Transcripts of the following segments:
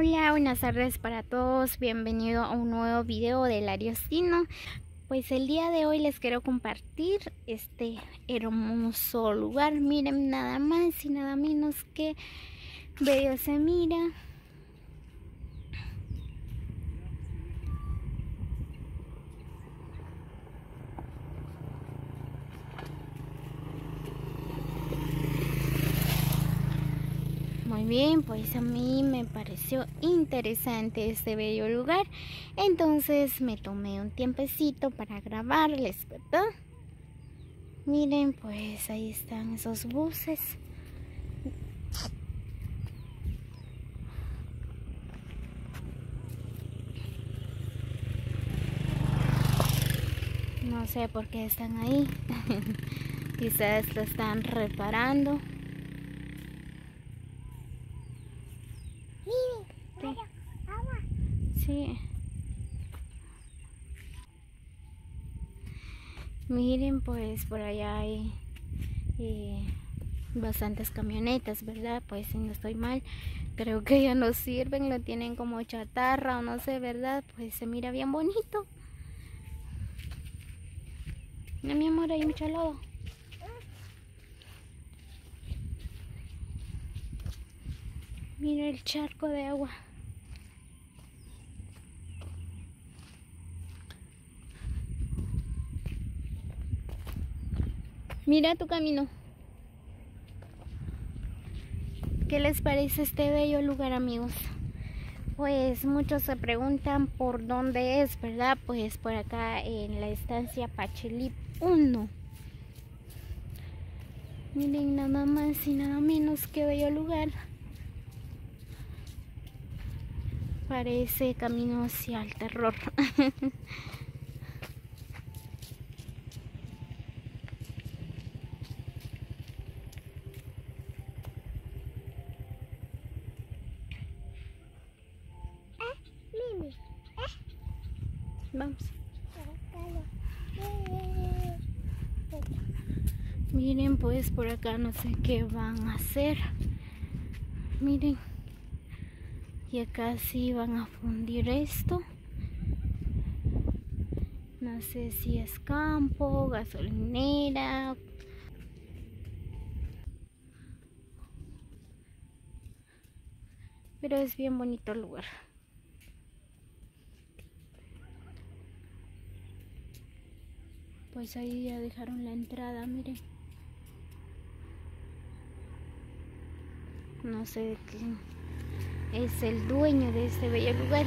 Hola, buenas tardes para todos, bienvenido a un nuevo video del Ariostino. Pues el día de hoy les quiero compartir este hermoso lugar. Miren, nada más y nada menos que bello se mira. Muy bien, pues a mí me pareció interesante este bello lugar, entonces me tomé un tiempecito para grabarles, ¿verdad? Miren, pues ahí están esos buses. No sé por qué están ahí. Quizás lo están reparando. Sí. Miren, pues por allá hay bastantes camionetas, ¿verdad? Pues si no estoy mal, creo que ya no sirven, lo tienen como chatarra o no sé, ¿verdad? Pues se mira bien bonito. No, mi amor, hay mucho lodo. Mira el charco de agua. Mira tu camino. ¿Qué les parece este bello lugar, amigos? Pues muchos se preguntan por dónde es, ¿verdad? Pues por acá en la estancia Pachelip 1. Miren, nada más y nada menos que bello lugar. Parece camino hacia el terror. Vamos. Miren, pues por acá no sé qué van a hacer. Miren. Y acá sí van a fundir esto. No sé si es campo, gasolinera. Pero es bien bonito el lugar. Pues ahí ya dejaron la entrada, miren. No sé de quién es el dueño de este bello lugar.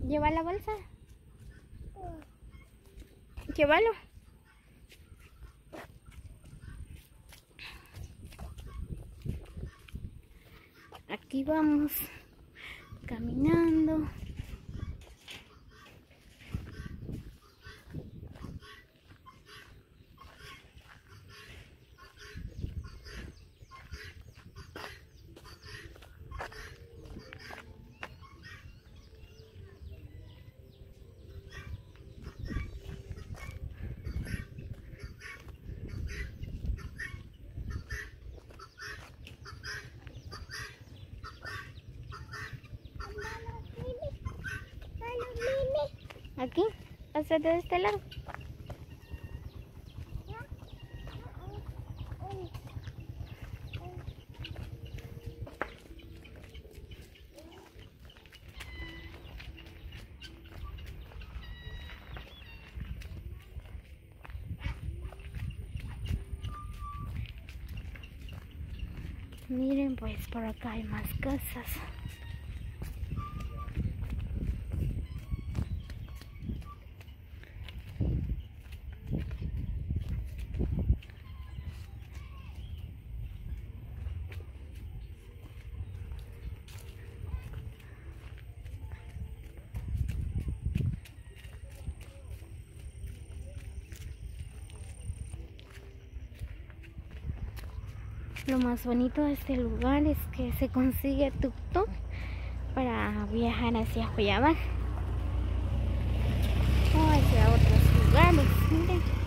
¿Lleva la bolsa? Llévalo. Aquí vamos caminando. Aquí, hacia de este lado. Miren, pues por acá hay más casas. Lo más bonito de este lugar es que se consigue tuk-tuk para viajar hacia Joyabal o hacia otros lugares. Miren.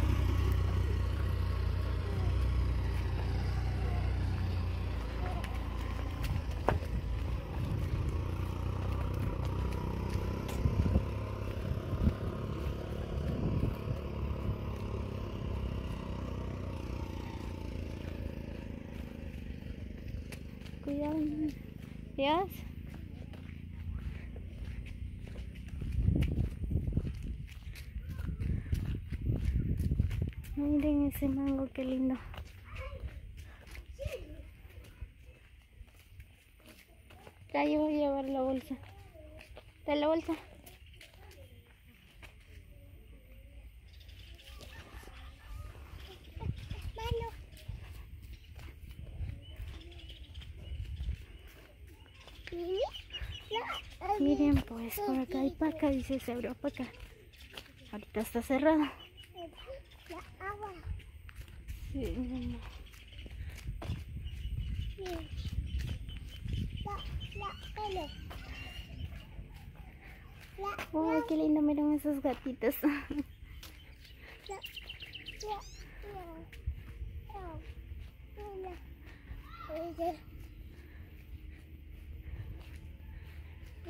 Cuidado, Dios. Miren ese mango, qué lindo. Ya yo voy a llevar la bolsa. ¿Está la bolsa? Miren, pues por acá hay paca, dice se abrió paca. Ahorita está cerrado. Sí. Oh, qué lindo, miren esos gatitos.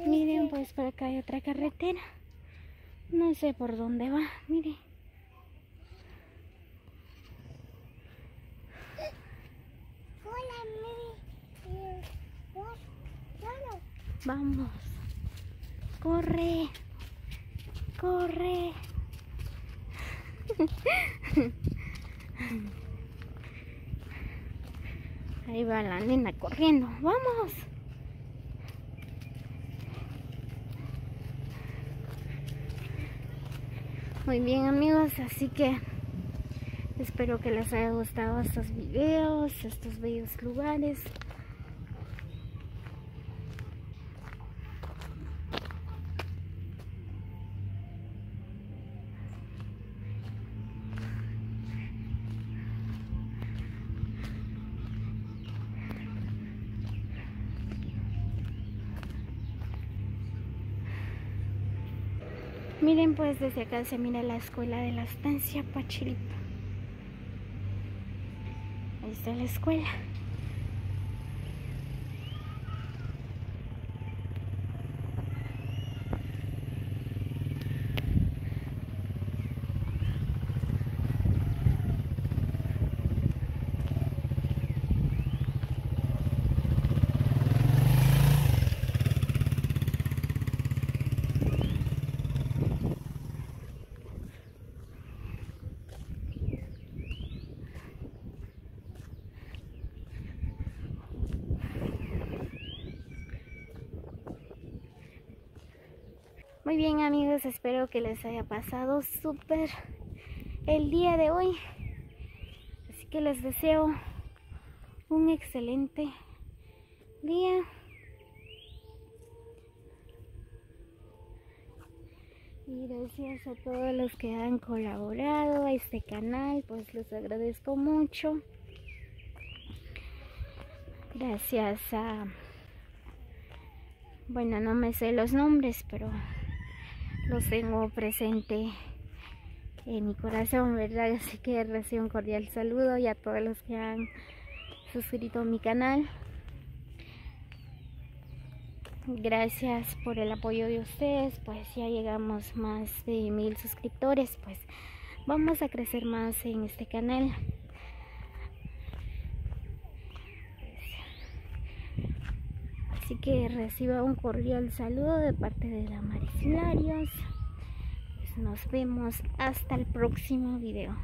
Miren, pues por acá hay otra carretera. No sé por dónde va, miren. Vamos. Corre. Corre. Ahí va la nena corriendo. Vamos. Muy bien, amigos, así que espero que les haya gustado estos videos, estos bellos lugares. Miren, pues desde acá se mira la escuela de la estancia Pachiripa. Ahí está la escuela. Muy bien, amigos, espero que les haya pasado súper el día de hoy. Así que les deseo un excelente día. Y gracias a todos los que han colaborado a este canal, pues les agradezco mucho. Gracias a... Bueno, no me sé los nombres, pero los tengo presente en mi corazón, ¿verdad? Así que recibo un cordial saludo y a todos los que han suscrito a mi canal. Gracias por el apoyo de ustedes, pues ya llegamos más de 1000 suscriptores, pues vamos a crecer más en este canal. Así que reciba un cordial saludo de parte de Damaris Hilarios. Pues nos vemos hasta el próximo video.